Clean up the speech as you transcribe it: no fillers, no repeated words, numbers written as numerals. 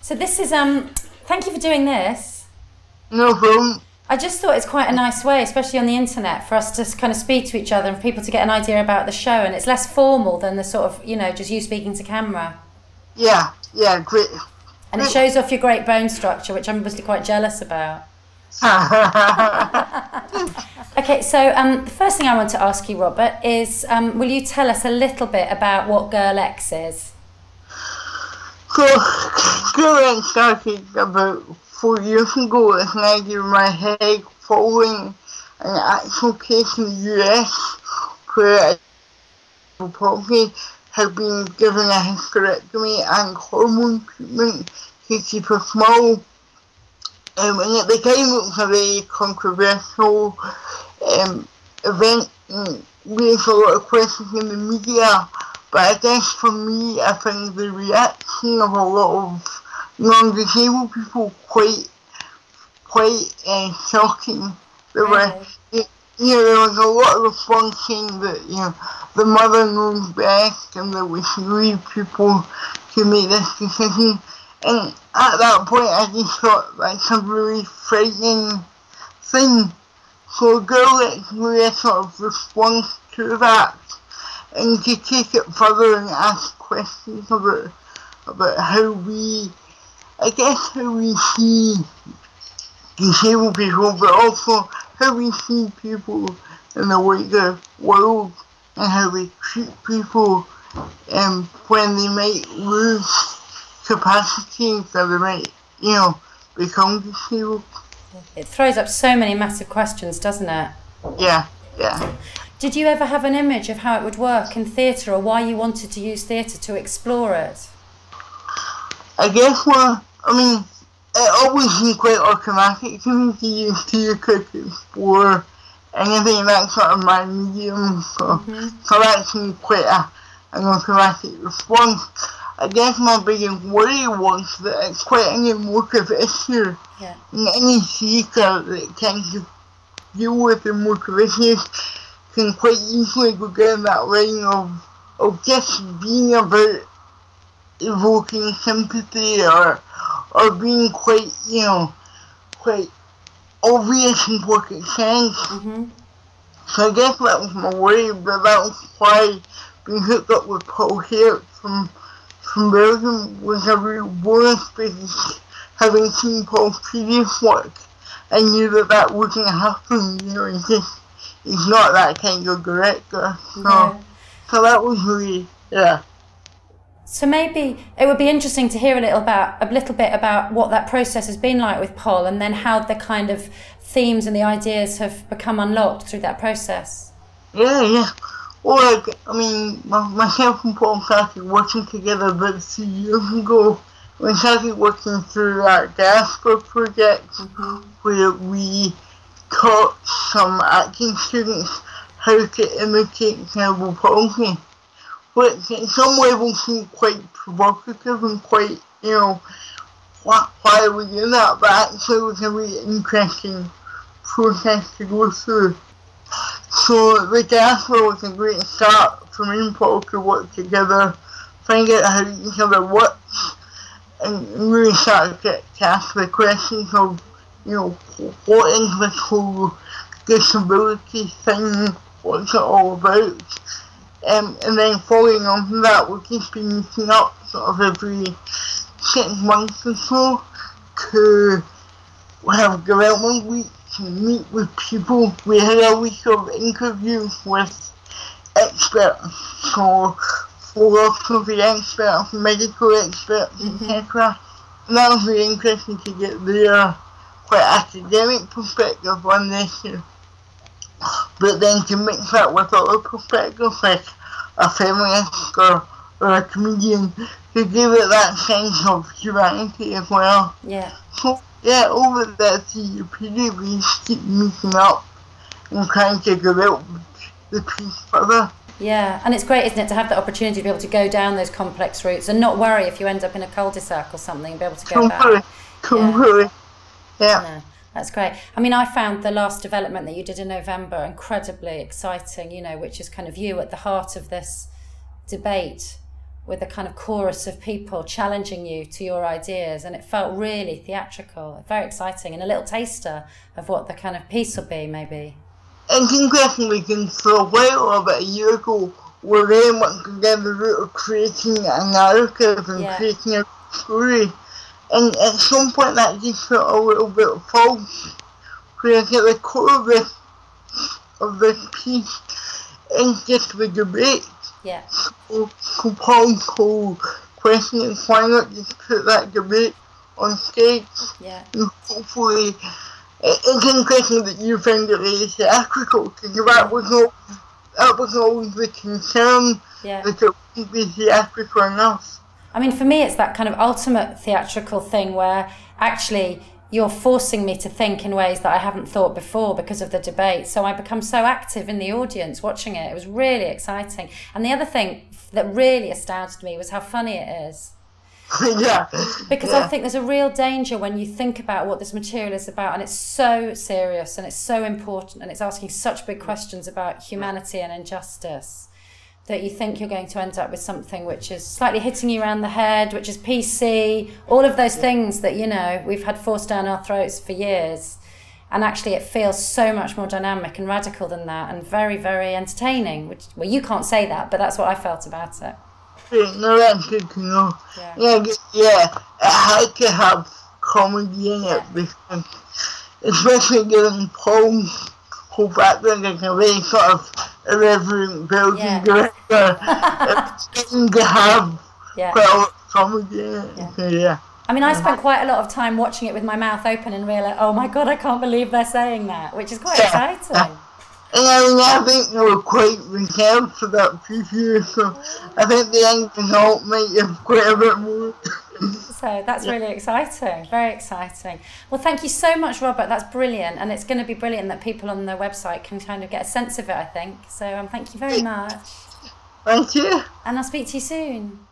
So this is, thank you for doing this. No problem. I just thought it's quite a nice way, especially on the internet, for us to kind of speak to each other and for people to get an idea about the show, and it's less formal than the sort of, you know, just you speaking to camera. Yeah, great. And it shows off your great bone structure, which I'm obviously quite jealous about. Okay, so the first thing I want to ask you, Robert, is will you tell us a little bit about what Girl X is? So, Girl X started about 4 years ago as an idea in my head following an actual case in the US where a palsy had been given a hysterectomy and hormone treatment to keep her small. And at the time it was a very controversial event and raised a lot of questions in the media, but I guess for me I find the reaction of a lot of non-disabled people quite shocking. There were, there was a lot of response saying that, the mother knows best and that we should leave people to make this decision. And at that point I just thought that's a really frightening thing. So Girl X really a sort of response to that, and to take it further and ask questions about how we see disabled people, but also how we see people in the wider world and how we treat people when they might lose capacities or they might, become disabled. It throws up so many massive questions, doesn't it? Yeah. Did you ever have an image of how it would work in theatre, or why you wanted to use theatre to explore it? I guess, it always seemed quite automatic to me to use theatre to explore anything that's sort of my medium, so that seemed quite an automatic response. I guess my biggest worry was that it's quite an emotive issue. Yeah. And any theatre that tends to deal with emotive issues can quite easily go down that line of just being about evoking sympathy or being quite obvious in what it says. So I guess that was my worry, but that was why being hooked up with Paul Heyvaert from Belgium was a real bonus, because having seen Paul's previous work, I knew that wouldn't happen, he's not that kind of director. So that was really, yeah. So maybe it would be interesting to hear a little bit about what that process has been like with Paul, and then how the kind of themes and the ideas have become unlocked through that process. Yeah. Well, myself and Paul started working together about 3 years ago. We started working through that Gasper project, where we taught some acting students how to imitate cerebral palsy, which at some level seemed quite provocative and quite, why are we doing that? But actually it was a really interesting process to go through. So the Gasper was a great start for me and Paul to work together, find out how each other works, and really start to ask the questions of, what is this whole disability thing, what's it all about? And then following on from that, we've just been meeting up sort of every 6 months or so to have development weeks and meet with people. We had a week of interviews with experts, so philosophy experts, medical experts, etc. And that was really interesting to get their quite academic perspective on the issue. But then to mix that with other perspectives, like a feminist or a comedian, to give it that sense of humanity as well. Yeah. So, over that 3-year period, we just keep meeting up and trying to develop the piece further. Yeah, and it's great, isn't it, to have the opportunity to be able to go down those complex routes and not worry if you end up in a cul-de-sac or something, and be able to go back. Completely. Yeah. No, that's great. I found the last development that you did in November incredibly exciting, which is kind of you at the heart of this debate with a kind of chorus of people challenging you to your ideas, and it felt really theatrical, very exciting, and a little taster of what the kind of piece will be, maybe. And interestingly, for a while, about a year ago, we very much together the route of creating a narrative and creating a story. And at some point that just felt a little bit false, whereas at the core of this piece is just the debate. Yeah. So Paul's whole question is, why not just put that debate on stage? Yeah. And hopefully, it's interesting that you found it really theatrical, because that was always the concern, that it wouldn't be theatrical enough. I mean, for me, it's that kind of ultimate theatrical thing where actually you're forcing me to think in ways that I haven't thought before because of the debate. So I become so active in the audience watching it. It was really exciting. And the other thing that really astounded me was how funny it is. Because I think there's a real danger when you think about what this material is about, and it's so serious and it's so important and it's asking such big questions about humanity and injustice, that you think you're going to end up with something which is slightly hitting you around the head, which is PC, all of those things that, you know, we've had forced down our throats for years. And actually it feels so much more dynamic and radical than that, and very, very entertaining. Which, well, you can't say that, but that's what I felt about it. No, that's good to know. It had to have comedy in it, because, especially given Paul's whole background as a very sort of irreverent building director, it's going to have quite a lot of comedy in it. So, I mean, I spent quite a lot of time watching it with my mouth open and realised, oh my God, I can't believe they're saying that, which is quite exciting. And I think they were quite reserved for that preview, so I think the end result might have quite a bit more. So that's really exciting, very exciting. Well, thank you so much, Robert. That's brilliant, and it's going to be brilliant that people on the website can kind of get a sense of it, I think. So thank you very much. Thank you. And I'll speak to you soon.